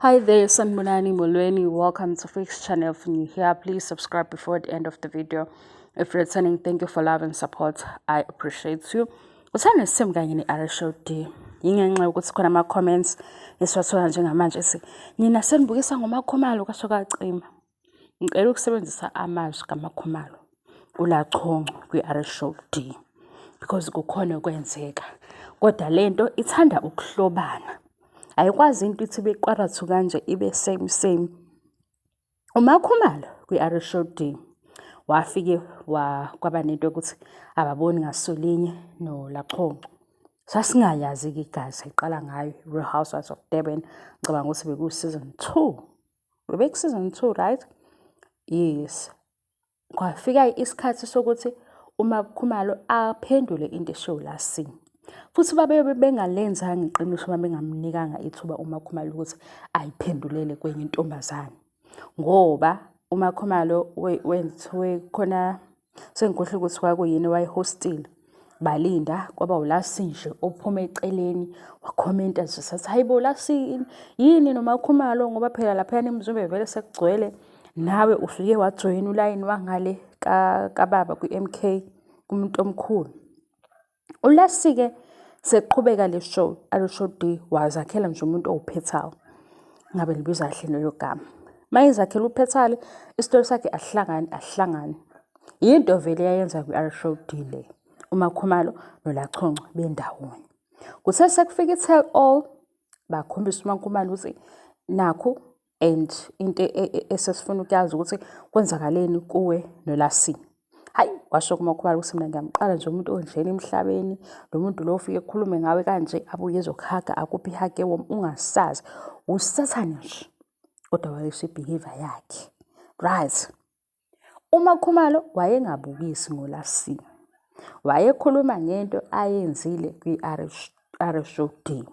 Hi there, Sanbonani Molweni. Welcome to Fix channel. If you're new here, please subscribe before the end of the video. If you're returning, thank you for love and support. I appreciate you. Uthanda sim kanye ne-RShowD. Yingenxa yokuthi khona ama-comments esiwathola njengamanje ethi nina senibukisa ngoMakhumalo kaShokacima. Ngicela ukusebenzisa amazwi kaMakhumalo ulachongo kwi-RShowD because kukhona okwenzeka. Kodwa lento ithanda ukuhlobana. Ayikwazi into ithi beqwarathu kanje ibe same. UMakhumalo kwi-RShowD wafike kwaba nento ukuthi ababoni ngasolinye noLachongo. Sasingayazi-ke igazi ayiqala ngayo Real Housewives of Durban. Ngicabanga ukuthi beku season 2. Beku season 2, right? Yes. Kwafika isikhathi sokuthi uMakhumalo aphendule into eshow la scene. Futhi babe bengalenzanga iqiniso uma bengamnikanga ithuba uMakhumalo ukuthi ayiphendulele kwenye intombazane. Ngoba uMakhumalo wenziwe khona sengikhohle ukuthi kwakuyini wayehostile. Balinda kwaba uLasi nje ophuma eceleni wakhomenta nje sathi hayibo Lasi yini noMakhumalo ngoba phela lapha eMzumbe vele sekugcwele nawe ufike wajoin uline wangale kaBaba kwiMK kumuntu omkhulu. uLasi ke seqhubeka le show RShowD wazakhela nje umuntu owuphethayo. Ngabe libiza kahle lelo gama. Mayizakhela uphethale isitori sakhe ahlangane. Yinto vele yayenza kwi-RShowD le. uMakhumalo noLachongo bendawonye. Kuthe sekufika iTell All bakhombisa uMakhumalo ukuthi nakho and into esesifuna ukuyazi ukuthi kwenzakaleni kuwe noLasi. Hayi washo kuMakhumalo ukuthi mina ngiyamqala nje umuntu onjena emhlabeni, lo muntu lo ufike ekhulume ngawe kanje abuye ezokuhaga akuphi ihage ungasazi usathane nje. Kodwa wayesho behavior yakhe. Right. uMakhumalo wayengabukisi ngoLasi. Wayekhuluma ngento ayenzile kwi-RShowD.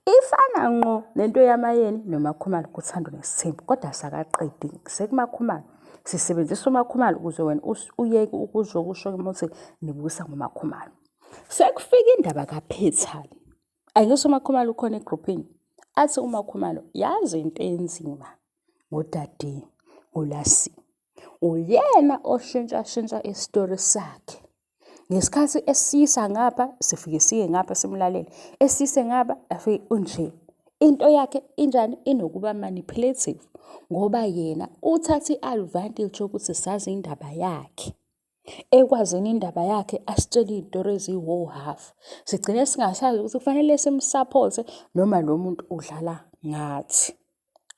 Ifana ngqo lento yamayeni noMakhumalo kuthando nesithembu kodwa sakaqedi sekuMakhumalo. Sisebenzisa uMakhumalo ukuze wena uyeke ukuzwa kusho ukuthi nibusa ngoMakhumalo. Sekufika indaba kaPhethali. Ayikho uMakhumalo ukhona egroupini. Athi uMakhumalo yazi into enzima ngodade uLasi. Uyena oshintsha istory sakhe. Ngesikhathi esisa ngapha sifike siye ngapha simlalele. Esise ngapha afike unje. Into yakhe injani inokuba manipulative ngoba yena uthatha iadvantage ukuthi sazi indaba yakhe. Ekwazini indaba yakhe asitshela izitori eziwo half. Sigcine singasazi ukuthi kufanele simsupport noma lo muntu udlala ngathi.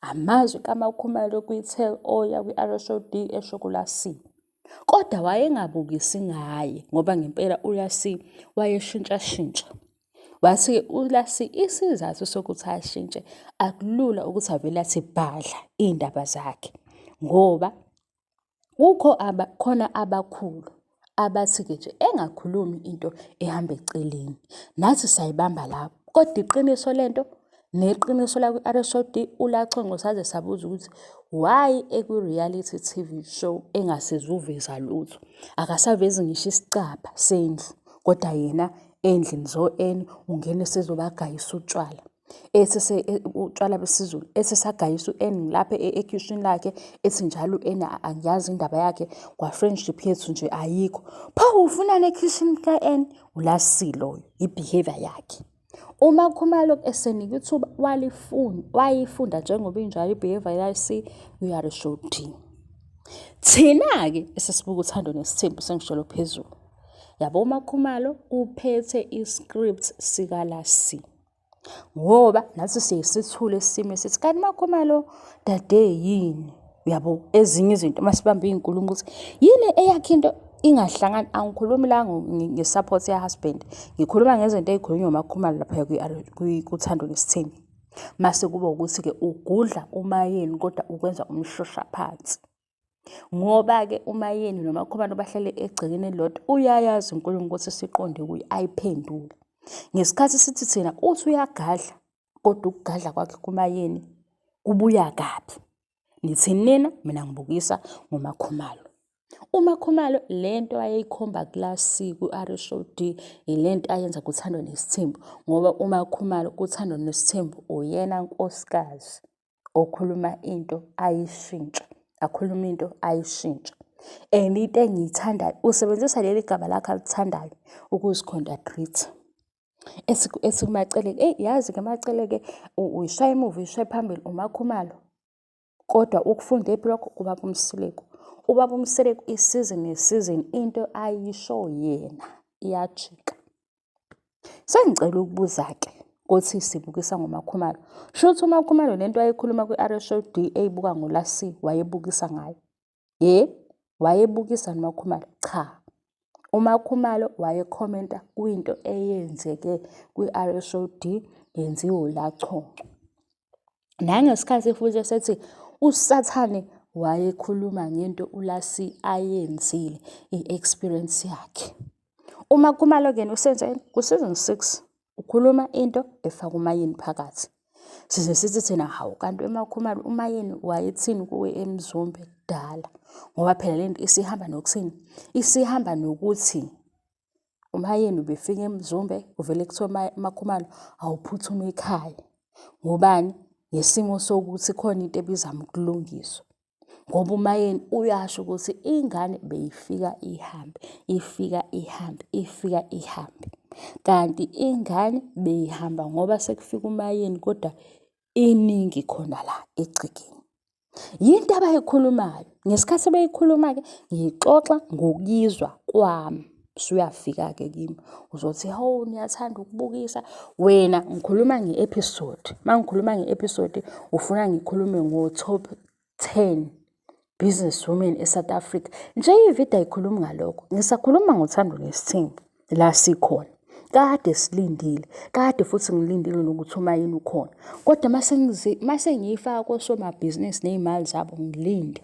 Amazwi kaMakhumalo kwi-Tell All ya kwi-RShowD esho kuLasi. Kodwa wayengabukisi ngaye ngoba ngempela uLasi wayeshintsha. Wathi uLasi isizathu sokuthi ashintshe akulula ukuthi avele athi bhadla indaba zakhe ngoba khona abakhulu abathi ke nje engakhulumi into ehamba eceleni. Nathi sayibamba lapho. Kodwa iqiniso lento neqiniso la kwi-RShowD uLachongo saze sabuza ukuthi why ekwi-reality TV show engasezuveza lutho. Akasavezi ngisho isicapha sendlu kodwa yena endlini ungene sezobagayisa utshwala. Utshwala besizulu esesagayisa lapha ekitchen lakhe ethi njalo angiyazi indaba yakhe kwa friendship yethu nje ayikho. Pho ufuna nekitchen ka uLasi loyo ibehavior yakhe. uMakhumalo esenika ithuba wayifunda njengoba injalo ibehavior yaLasi kwi-RShowD. Thina ke esesibuka uthando nesithembu sengisholo phezulu. Yabo uMakhumalo uphethe iscript sikaLasi. Ngoba nathi siyisithule sime sithi kanti uMakhumalo dade yini yabo ezinye izinto masibamba izinkulumo ukuthi yini eyakhe into ingahlangani. Angikhulumi la ngesupport ya husband. Ngikhuluma ngezinto ezikhulunywa uMakhumalo lapha kuthando nesithembu. Mase kuba ukuthi ke ugudla umayeni kodwa ukwenza umshosha phansi. Ngoba ke umayeni noMakhumalo bahlale egcekeni elilodwa uyayazi inkulumo ukuthi siqonde kuyi ayiphendule. Ngesikhathi sithi thina uthi uyagadla kodwa ukugadla kwakhe kumayeni kubuya kabi. Nithi nina mina ngibukisa ngoMakhumalo. uMakhumalo lento ayeyikhomba kuLasi ku-RShowD ilento ayenza kuthando nesithembu ngoba uMakhumalo kuthando nesithembu uyena nkosikazi okhuluma into ayishintshe, akhuluma into ayishintshe. And into engiyithandayo, usebenzisa leli gama lakho alithandayo ukuzikhontradiktha. Esikumaceleke, yazi-ke Maceleke uyishaya emuva uyishaye phambili uMakhumalo. Kodwa ukufunda ephi lokho kuBaba uMsileko. UBaba uMsileko isizini nesizini into ayisho yena iyajika. Sengicela ukubuza-ke ukuthi sibukisa ngoMakhumalo. Shuthi uMakhumalo lento ayikhuluma kwi-RSHO D eyibuka ngoLasi wayebukisa ngayo. Wayebukisa noMakhumalo? Cha. uMakhumalo wayekhomenta kwinto eyenzeke kwi-RSHO D yenziwe uLachoncho. Nangesikhathi futhi esethi uSathane wayekhuluma ngento uLasi ayenzile, i-experience yakhe. uMakhumalo-ke usenzeni? Ku-season 6 ukhuluma into efaka uMayeni phakathi. Size sithi thina hawu kanti uMakhumalo uMayeni wayethini kuwe eMzumbe kudala. Ngoba phela lento isihamba nokuthini? Isihamba nokuthi uMayeni ubefika eMzumbe uvele kuthiwa uMakhumalo awuphuthume ekhaya. Ngobani? Ngesimo sokuthi khona into ebizama ukulungiswa. Ngoba uMayeni uyasho ukuthi ingane beyifika ihambe, ifika ihambe, ifika ihambe. Kanti ingane beyihamba ngoba sekufika uMayeni kodwa iningi khona la egcekeni. Yinto abayikhulumayo. Ngesikhathi beyikhuluma-ke ngixoxa ngokuyizwa kwami. Usuyafika-ke kimi. Uzothi hawu niyathanda ukubukisa. Wena ngikhuluma nge-episode. Uma ngikhuluma nge-episode ufuna ngikhulume ngo-top 10 business women eSouth Africa. Nje ividiyo ayikhulumi ngalokho. Ngisakhuluma ngoThando Nesithembu la sikhona. Kade silindile. Kade futhi ngilindile nokuthi uMayeni ukhona. Kodwa mase ngiyifaka kosomabhizinisi ney'mali zabo ngilinde.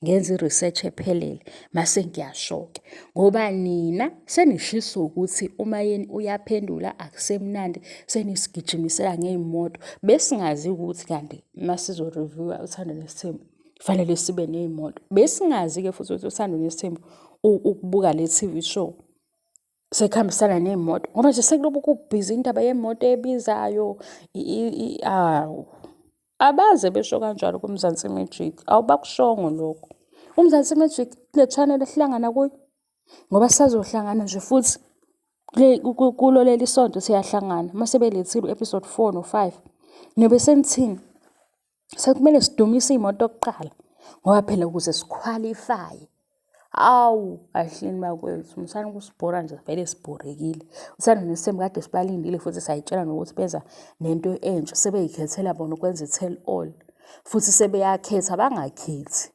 Ngenza i-research ephelele. Mase ngiyashoka. Ngoba nina senishisa ukuthi uMayeni uyaphendula akusemnandi. Senisigijimisela ngey'moto. Besingazi ukuthi kanti masizo-review-a uThando Nesithembu fanele sibe ney'moto. Besingazi-ke futhi ukuthi uThando Nesithembu ukubuka le TV show sekuhambisana ney'moto. Ngoba nje sekulobu kubhizi indaba yemoto ebizayo. Abaze besho kanjalo kuMzansi Magic. Awubakushongo lokho. uMzansi Magic kule channel ehlangana kuyo. Ngoba sazohlangana nje futhi kulo leli sonto siyahlangana. Mase belethile episode 4 no-5. Niyobe senithini? Sekumele sidumise iy'moto kuqala. Ngoba phela ukuze sikhwalifaye. Awu, ahlini bakwethu. Mthanda ukusibhora nje vele sibhorekile. uThando Nesithembu kade sibalindile futhi sayitshela nokuthi beza nento entsha. Sebeyikhethela bona ukwenza i-tell all. Futhi sebeyakhetha bangakhethi.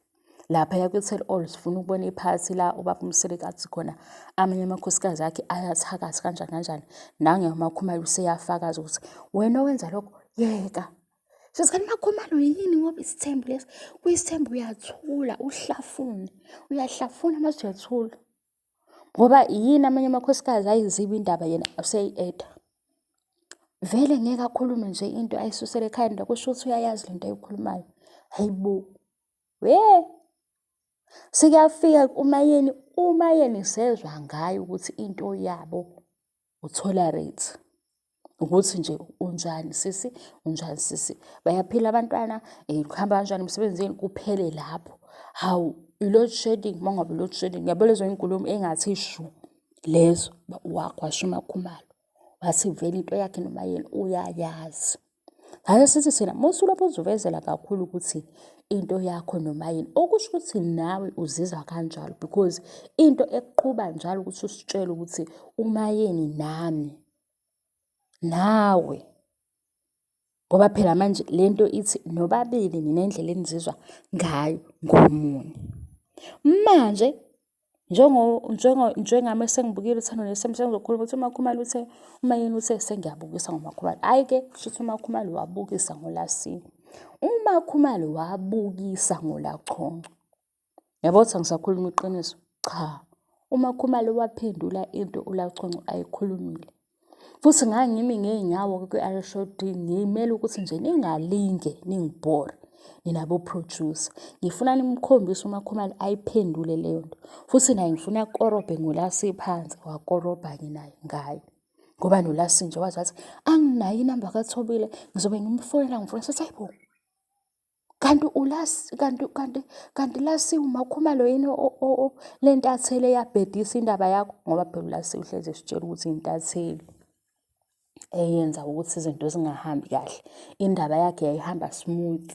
Lapha kwi-tell all sifuna ukubona iphathi la uBaba uMsileko athi khona amanye amakhosikazi akhe ayathakatha kanjani kanjani. Nange uMakhumalo useyafakaza ukuthi wena owenza lokho yeka. Sithi Makhumalo yini ngoba isithembu lesi? Kuyisithembu uyathula, uhlafune. Uyahlafuna mase uyathula. Ngoba yini amanye amakhosikazi ayiziba indaba yena useyi-eda. Vele ngeke akhulume nje into ayisusele ekhaya nda kusho ukuthi uyayazi lento ayikhulumayo. Hayibo. Sikuyafika uMayeni sezwa ngayo ukuthi into yabo utolerate. Ukuthi nje unjani sisi, unjani sisi. Bayaphila abantwana, kuhamba kanjani emsebenzini kuphele lapho. Hawu, i-load shedding, mangabe i-load shedding. Yabo lezo inkulumo engathi shu. Lezo wakwasho uMakhumalo. Wathi vele into yakhe noMayeni uyayazi. Hayi sithi thina mosulapho uzovezela kakhulu ukuthi into yakho noMayeni. Okusho ukuthi nawe uzizwa kanjalo because into eqhubha njalo ukuthi usitshele ukuthi uMayeni nami nawe. Ngoba phela manje lento ithi nobabili ninendlela enizizwa ngayo ngomunye. Manje njengami sengibukile uThando Nesithembu sengizokhuluma ukuthi uMakhumalo uthe uMayeni uthe sengiyabukisa ngoMakhumalo. Hayi-ke shuthi uMakhumalo wabukisa ngoLasi. uMakhumalo wabukisa ngoLachoncho. Yabo ukuthi ngisakhuluma iqiniso? Cha. uMakhumalo waphendula into uLachoncho ayikhulumile. Futhi ngangimi ngeenyawo kwi-RSHO D ngimele ukuthi nje ningalinge ningibhore ninabo producer. Ngifuna nimkhombise uMakhumalo ayiphendule leyo nto. Futhi naye ngifuna korobhe ngoLasi phansi wakorobha-ke naye ngayo. Ngoba noLasi nje wathi anginayo inamba kaThobile ngizobe ngimfonela ngifuna sathi hayibo. kanti kanti lasi uMakhumalo yini le ntatheli eyabhedisa indaba yakho, ngoba phela lasi uhlezi esitshela ukuthi intatheli eyenza ukuthi izinto zingahambi kahle. Indaba yakhe yayihamba smooth,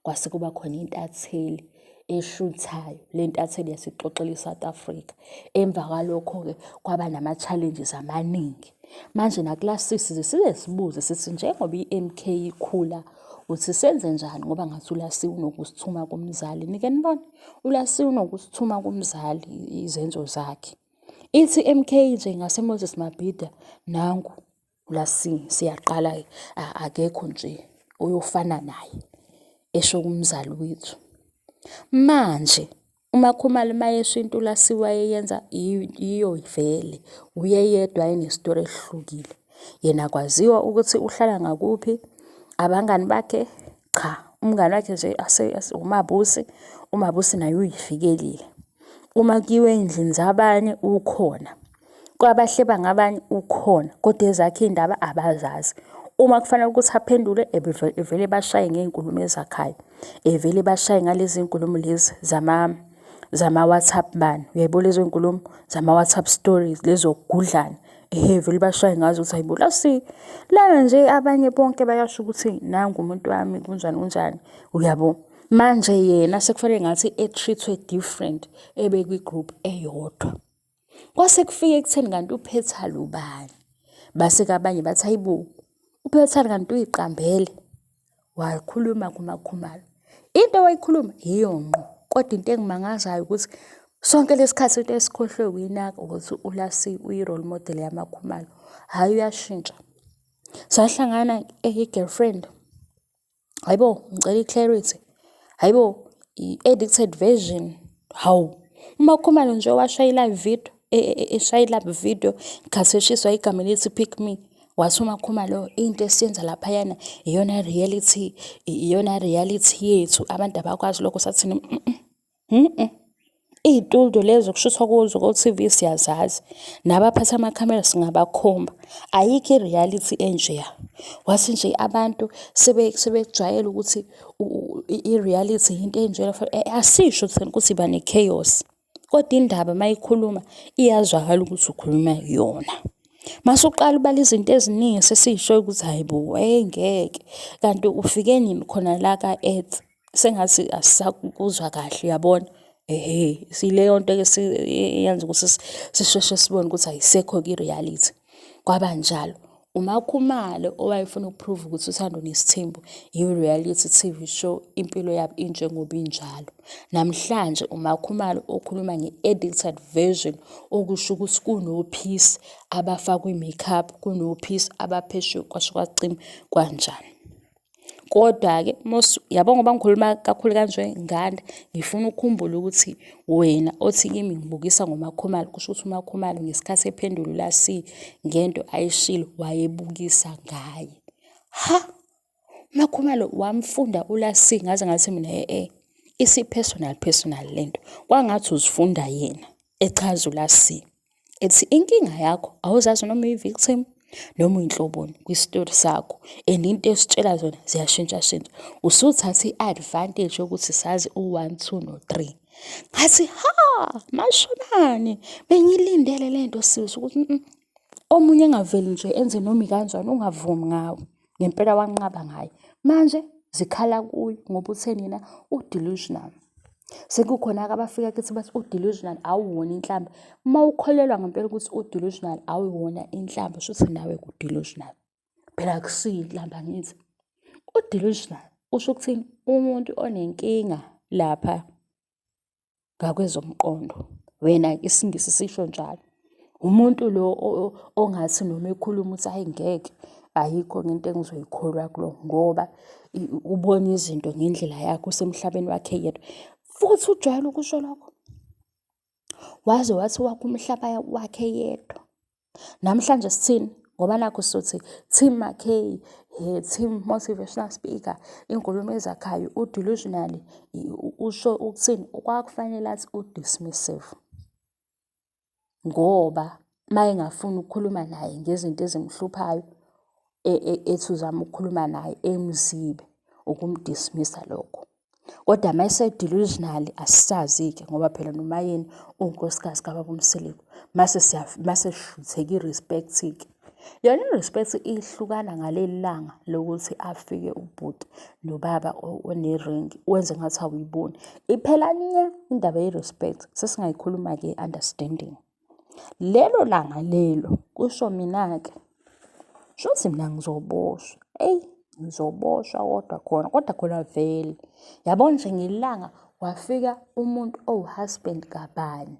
kwase kuba khona intatheli eshuthayo, le ntatheli yasixoxela iSouth Africa. Emva kwalokho-ke kwaba nama-challenges amaningi. Manje nakulasisi size sibuze sithi njengoba i-MK ikhula uthi senze njani, ngoba ngathi uLasi unokusithuma kumzali. Nike nibone, uLasi unokusithuma kumzali izenzo zakhe. Ithi MK nje ngaseMoses Mabhida, nangu uLasi siyaqala akekho nje uyofana naye, esho kumzali wethu. Manje uMakhumalo mayesho into uLasi wayeyenza iyo vele, uyeyedwa enestori ehlukile. Yena kwaziwa ukuthi uhlala ngakuphi, abangani bakhe cha, umngani wakhe nje uMabusi. uMabusi naye uyifikelile. Uma kiwe endlini zabanye ukhona, kwabahleba ngabanye ukhona, kodwa ezakhe indaba abazazi. Uma kufanele ukuthi aphendule evele bashaye ngey'nkulumo ezakhayo, evele bashaye ngalezi nkulumo lezi zama-WhatsApp bani, uyayibona lezo nkulumo zama-WhatsApp stories, lezo kugudlana. Vele bashaye ngazo ukuthi hayibo Lasi lana nje abanye bonke bayasho ukuthi nangu umuntu wami kunjani kunjani, uyabo. Manje yena sekufanele ngathi e-treatwe different, ebekwi-group eyodwa. Kwase kufike ekutheni kanti uPetal ubani, base-ke abanye bathi hayibo uPetal kanti uyiqambele. Wakhuluma kuMakhumalo, into wayikhuluma yiyo ngqo, kodwa into engimangazayo ukuthi sonke lesikhathi into esikhohlwe uyinaka ukuthi uLasi uyi-role model yaMakhumalo. Hhayi uyashintsha. Sahlangana i-girlfriend, hayibo ngicela i-clarity, hayibo i-edited version. Hawu uMakhumalo nje washaya i-live video, eshaya i-live video khatheshiswa igama elithi Pick Me. Wathi uMakhumalo into esiyenza laphayana iyona reality yethu, abantu abakwazi lokho. Sathini iy'tuldo lezo kushuthwa kuzo ko-TV siyazazi, nabaphatha amakhamera singabakhomba, ayikho i-reality enjeya. Wathi nje abantu sebejwayele ukuthi i-reality into enjeya, asisho thina ukuthi iba ne-chaos, kodwa indaba mayikhuluma iyazwakala ukuthi ukhuluma yona. Masuqala ubala izinto eziningi sesiyishoyo ukuthi hayibo ngeke, kanti ufike nini khona la ka-Earth sengathi asisakuzwa kahle, uyabona. Sileyo nto-ke yenza ukuthi sisheshe sibone ukuthi ayisekho ki-reality. Kwaba njalo uMakhumalo owayefuna ukuprove ukuthi uThando Nesithembu yi-reality TV show, impilo yabo injengoba injalo. Namhlanje uMakhumalo okhuluma nge-edited version, okusho ukuthi kunophisi abafakwe i-makeup, kunophisi abapheshwe kwasho kwacima kanjani. Kodwa-ke yabo ngoba ngikhuluma kakhulu kanje nganda, ngifuna ukukhumbula ukuthi wena othi kimi ngibukisa ngoMakhumalo, kusho ukuthi uMakhumalo ngesikhathi ephendula uLasi ngento ayishilo wayebukisa ngaye. uMakhumalo wamfunda uLasi ngaze ngathi mina isi-personal lento. Kwangathi uzifunda yena echaza uLasi ethi inkinga yakho awuzazi noma uyi-victim noma uyinhloboni kwistori sakho, and into esitshela zona ziyashintshashintsha. Usuthatha i-advantage yokuthi sazi u-1, 2 no-3. Ngathi mashobani, bengilindele lento sisi ukuthi omunye engaveli nje enze noma ikanjani, ungavumi ngawo. Ngempela wanqaba ngayo. Manje zikhala kuyo ngoba utheni yena u-delusional. Sekukhona-ke abafika kithi bathi u-delusional awuwona inhlamba. Uma ukholelwa ngempela ukuthi u-delusional awuwona inhlamba, shuthi nawe ku-delusional. Phela akusiyo inhlamba ngithi. U-delusional usho ukuthini? Umuntu onenkinga lapha ngakwezomqondo. Wena isiNgisi sisho njalo. Umuntu lo ongathi noma ekhuluma ukuthi hayi ngeke, ayikho into engizoyikholwa kulo, ngoba ubona izinto ngendlela yakhe, usemhlabeni wakhe yedwa. Futhi ujwayele ukusho lokho. Waze wathi wakhe umhlaba wakhe yedwa. Namhlanje sithini? Ngoba nakho sizothi Team McKay, Team Motivational Speaker, inkulumo ezakhayo, u-delusional usho ukuthini? Kwakufanele athi u-dismissive. Ngoba uma engafuni ukukhuluma naye ngezinto ezimhluphayo, ethi uzama ukukhuluma naye emzibe, ukumdismissa lokho. Kodwa mase-delusional asisazi-ke ngoba phela noMayeni unkosikazi kababa uMsiliku. Mase shutheka i-respect-ke. Yona i-respect ihlukana ngaleli langa lokuthi afike ubhuti nobaba oneringi wenze ngathi awuyiboni. Iphela nya indaba ye-respect. Sesingayikhuluma-ke understanding. Lelo langa lelo kusho mina-ke shuthi mina ngizoboshwa. Ngizoboshwa kodwa khona vele. Yabo nje ngelanga wafika umuntu owu-husband kabani.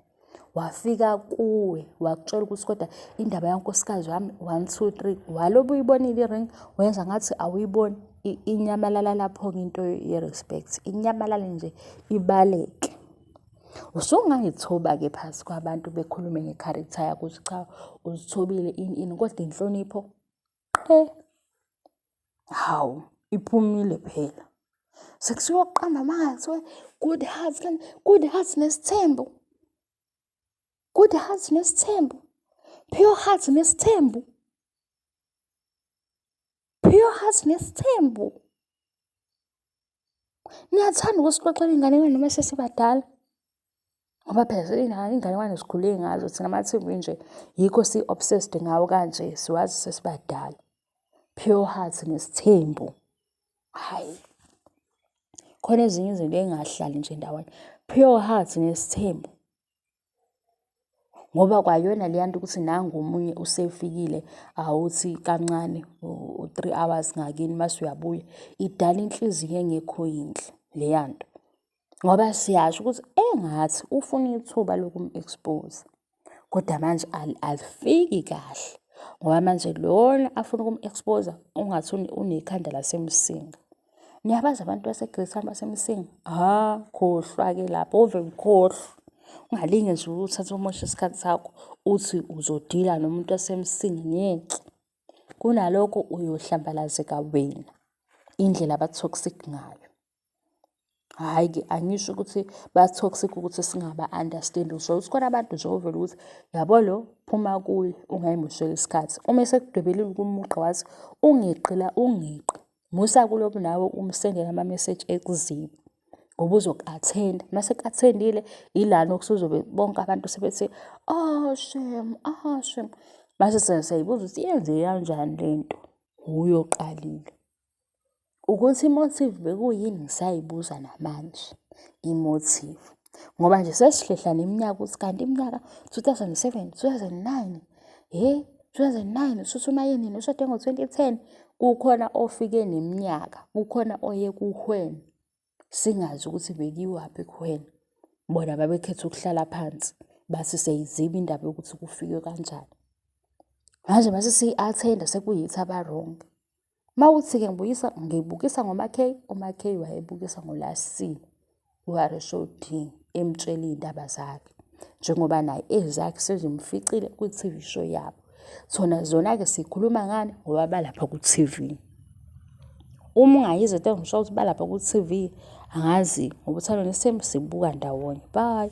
Wafika kuwe wakutshela ukuthi kodwa indaba yankosikazi wami 1 2 3 walobe uyibonile i-ring wenza ngathi awuyiboni. Inyamalala lapho-ke into ye-respect. Inyamalale nje ibaleke. Usungayithoba-ke phakathi kwabantu bekhulume nge-character yakho ukuthi cha uzithobile ini kodwa inhlonipho hawu iphumile phela. Sekusuka kuqamba makathiwe good heart nesithembu. Good heart nesithembu. Pure heart nesithembu. Pure heart nesithembu. Niyathanda ukusixoxela iy'nganekwane noma sesibadala. Ngoba phela iy'nganekwane sikhule ngazo thina ama-TV nje yikho si-obsessed ngawo kanje siwazi sesibadala. Pure heart nesithembu. Hayi. Khona ezinye izinto ey'ngahlali nje ndawonye. Pure heart nesithembu. Ngoba kwayona leya nto ukuthi nangu omunye usefikile awuthi kancane u-3 hours ngakini mase uyabuya. Idala inhliziyo engekho yinhle leya nto. Ngoba siyasho ukuthi engathi ufuna ithuba lokum-expose. Kodwa manje alifiki kahle. Ngoba manje lona afuna ukum-expose ungathi unekhanda lasemsinga. Niyabazi abantu baseGreat basemsinga? Khohlwa-ke lapho ove ukhohlwa. Ungalinge nje uthathe umoshe isikhathi sakho uthi uzodila nomuntu wasemsinga ngeke. Kunalokho uyohlambalazeka wena. Indlela aba-toxic ngayo. Hhayi-ke angisho ukuthi ba-toxic ukuthi singaba-understandi. Ngisho ukuthi khona abantu nje ovele ukuthi yabo lo phuma kuye ungayimosheli isikhathi. Uma esekudwebelile kumugqa wathi ungeqi ungeqi. Musa kulobu nawe umsendele ama-message ekuzimu. Ngoba uzoku-attend. Mase ku-attendile ilana okusuzobe bonke abantu sebethi Shem. Mase siyayibuza ukuthi yenze kanjani lento. Uyoqalile. Ukuthi imotive bekuyini ngisayibuza namanje. Imotive. Ngoba nje sesihlehla neminyaka ukuthi kanti iminyaka 2007, 2009. 2009 suthi uMayeni ushade ngo-2010. Kukhona ofike neminyaka. Kukhona oye kuhwene. Singazi ukuthi bekiwaphi kuhwene. Bona babekhetha ukuhlala phansi. Bathi seyiziba indaba yokuthi kufikwe kanjani. Manje mase siyi-attenda sekuyithi aba-wrong. Mawuthi-ke ngibukisa ngoMaKay. uMaKay wayebukisa ngoLasini. U-RSOD emtshela iy'ndaba zakhe. Njengoba naye ezakhe sezimficile kwi-TV show yabo. Zona-ke sikhuluma ngani ngoba balapha ku-TV. Uma ungayizwa into engisho ukuthi balapha ku-TV angazi ngoba uthando nesithembu sibuka ndawonye. Bye.